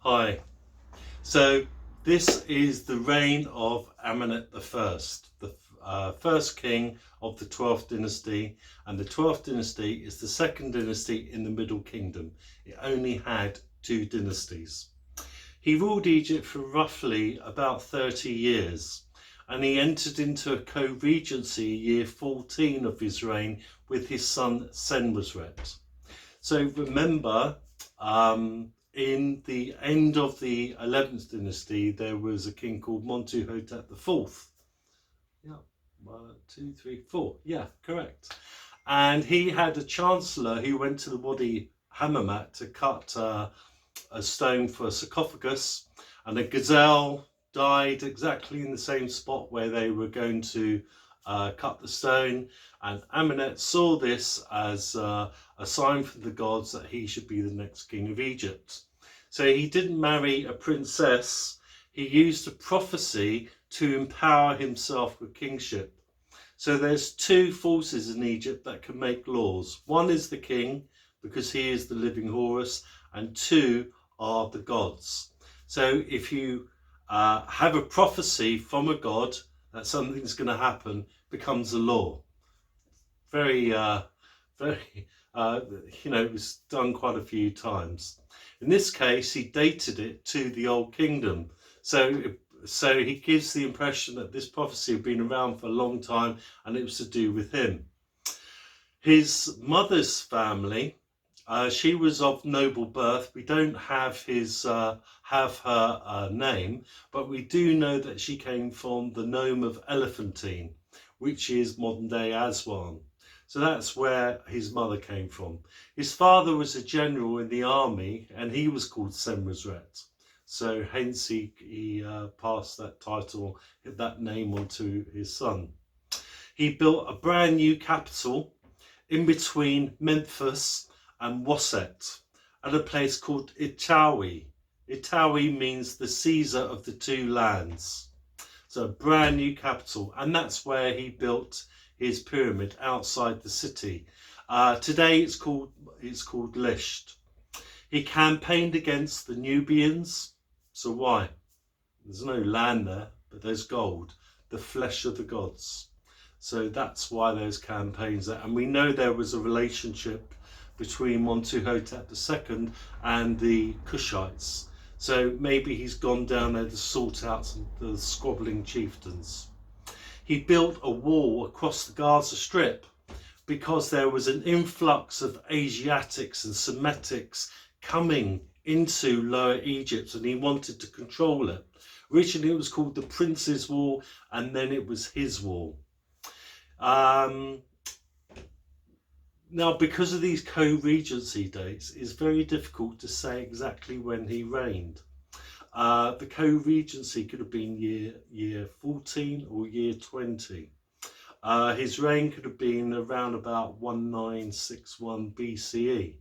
Hi. So this is the reign of Amunet I, the first king of the 12th dynasty, and the 12th dynasty is the second dynasty in the Middle Kingdom. It only had two dynasties. He ruled Egypt for roughly about 30 years, and he entered into a co-regency year 14 of his reign with his son Senwosret. So remember, in the end of the 11th dynasty, there was a king called Montuhotep IV. Yeah, 1, 2, 3, 4. Yeah, correct. And he had a chancellor who went to the Wadi Hammamat to cut a stone for a sarcophagus, and a gazelle died exactly in the same spot where they were going to cut the stone. And Amunet saw this as a sign from the gods that he should be the next king of Egypt. So he didn't marry a princess. He used a prophecy to empower himself with kingship. So there's two forces in Egypt that can make laws. One is the king, because he is the living Horus, and two are the gods. So if you have a prophecy from a god that something's going to happen, becomes a law. Very, it was done quite a few times. In this case, he dated it to the Old Kingdom. So he gives the impression that this prophecy had been around for a long time and it was to do with him. His mother's family, she was of noble birth. We don't have her name, but we do know that she came from the nome of Elephantine, which is modern day Aswan. So that's where his mother came from. His father was a general in the army and he was called Senwosret. So hence he passed that title, that name on to his son. He built a brand new capital in between Memphis and Waset at a place called Itawi. Itawi means the Caesar of the two lands. So a brand new capital, and that's where he built his pyramid outside the city. Today it's called Lisht. He campaigned against the Nubians. So why? There's no land there, but there's gold, the flesh of the gods. So that's why there's campaigns there. And we know there was a relationship between Montuhotep II and the Kushites. So maybe he's gone down there to sort out the squabbling chieftains. He built a wall across the Gaza Strip because there was an influx of Asiatics and Semitics coming into Lower Egypt, and he wanted to control it. Originally it was called the Prince's Wall, and then it was his wall. Now, because of these co-regency dates, it's very difficult to say exactly when he reigned. The co-regency could have been year 14 or year 20. His reign could have been around about 1961 BCE.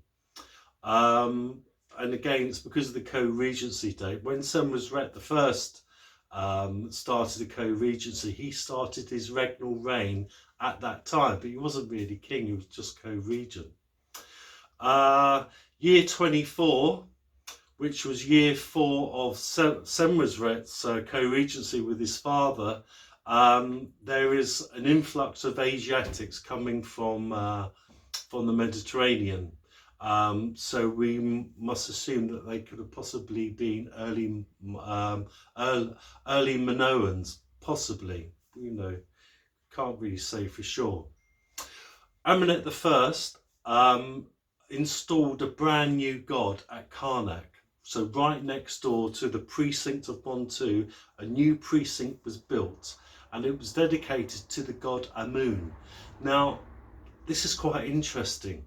And again, it's because of the co-regency date. When Senwosret I started the co-regency, he started his regnal reign at that time, but he wasn't really king, he was just co-regent. Year 24, which was year 4 of Senwosret's co-regency with his father, there is an influx of Asiatics coming from the Mediterranean. So we must assume that they could have possibly been early Minoans, possibly. Can't really say for sure. Amunet I installed a brand new god at Karnak. So right next door to the precinct of Montu, a new precinct was built, and it was dedicated to the god Amun. Now, this is quite interesting,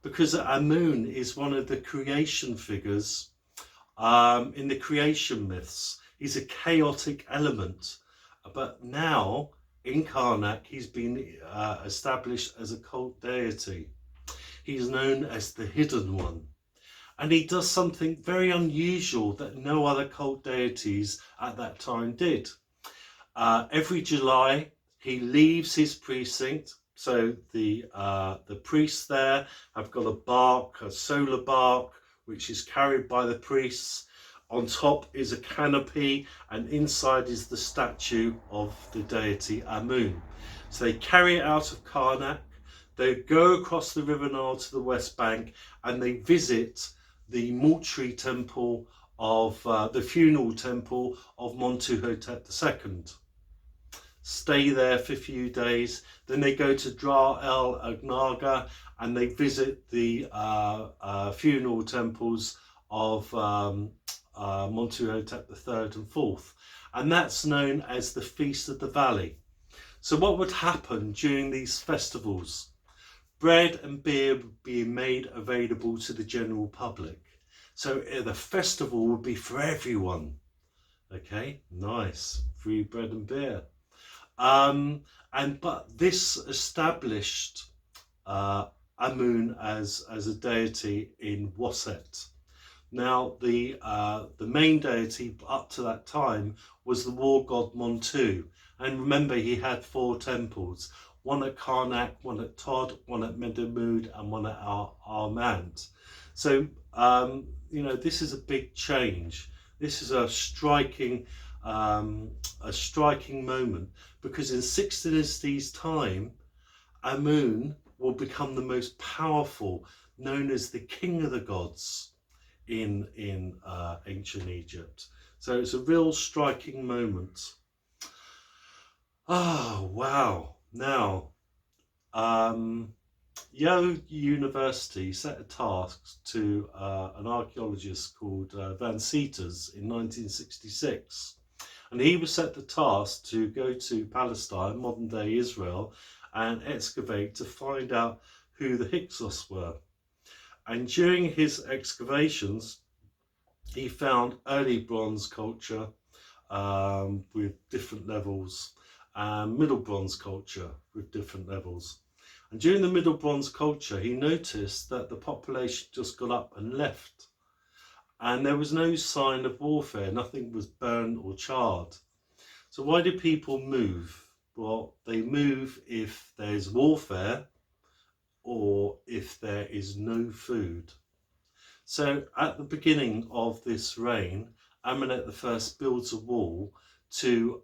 because Amun is one of the creation figures in the creation myths. He's a chaotic element, but now in Karnak he's been established as a cult deity. He's known as the Hidden One, and he does something very unusual that no other cult deities at that time did. Every July he leaves his precinct. So the priests there have got a solar bark, which is carried by the priests, On top is a canopy, and inside is the statue of the deity Amun. So they carry it out of Karnak, they go across the River Nile to the West Bank, and they visit the mortuary temple of the funeral temple of Montuhotep II. Stay there for a few days, then they go to Dra el Agnaga and they visit the funeral temples of Montuhotep III and IV, and that's known as the Feast of the Valley. So what would happen during these festivals? Bread and beer would be made available to the general public. So the festival would be for everyone. Okay, nice, free bread and beer. But this established Amun as a deity in Waset. Now the main deity up to that time was the war god Montu, and remember he had 4 temples: one at Karnak, one at Tod, one at Medamud, and one at Armant. So this is a big change. This is a striking moment, because in 6 dynasties time, Amun will become the most powerful, known as the king of the gods in ancient Egypt. So it's a real striking moment. Oh wow. Now Yale University set a task to an archaeologist called Van Seters in 1966, and he was set the task to go to Palestine, modern day Israel, and excavate to find out who the Hyksos were. And during his excavations he found early bronze culture with different levels, and middle bronze culture with different levels. And during the middle bronze culture he noticed that the population just got up and left, and there was no sign of warfare, nothing was burned or charred. So why do people move? Well, they move if there's warfare or if there is no food. So at the beginning of this reign, Amunet I builds a wall to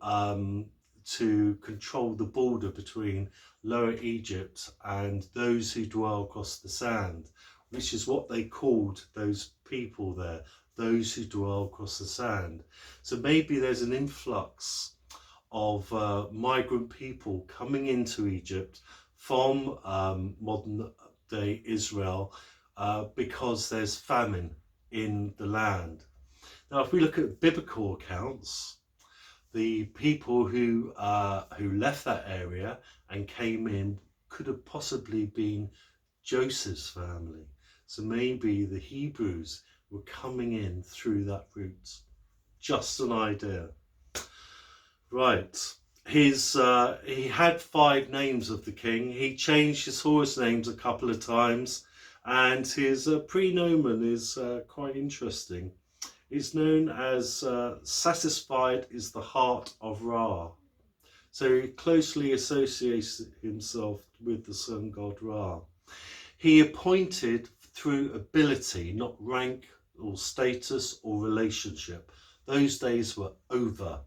control the border between Lower Egypt and those who dwell across the sand, which is what they called those people there, those who dwell across the sand. So maybe there's an influx of migrant people coming into Egypt from modern day Israel because there's famine in the land. Now if we look at biblical accounts, the people who left that area and came in could have possibly been Joseph's family. So maybe the Hebrews were coming in through that route. Just an idea. Right, he had 5 names of the king. He changed his horse names a couple of times, and his prenomen is quite interesting. It's known as satisfied is the heart of Ra. So he closely associates himself with the sun god Ra. He appointed through ability, not rank or status or relationship. Those days were over.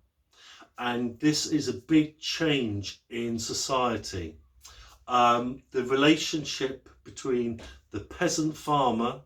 And this is a big change in society. The relationship between the peasant farmer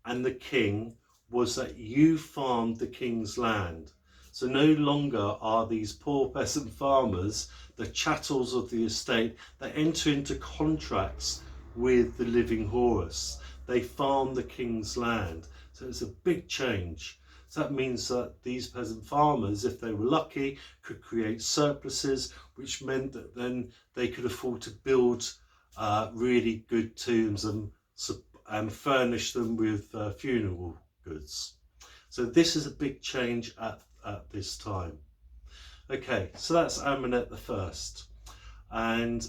and the king was that you farmed the king's land. So no longer are these poor peasant farmers the chattels of the estate that enter into contracts with the living Horus. They farm the king's land. So it's a big change. So that means that these peasant farmers, if they were lucky, could create surpluses, which meant that then they could afford to build really good tombs and furnish them with funeral goods. So this is a big change at this time. Okay, so that's Amunet I. And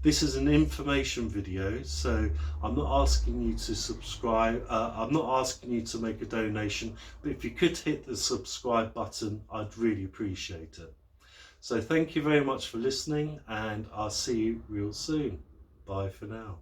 this is an information video, so I'm not asking you to subscribe, I'm not asking you to make a donation, but if you could hit the subscribe button, I'd really appreciate it. So thank you very much for listening, and I'll see you real soon. Bye for now.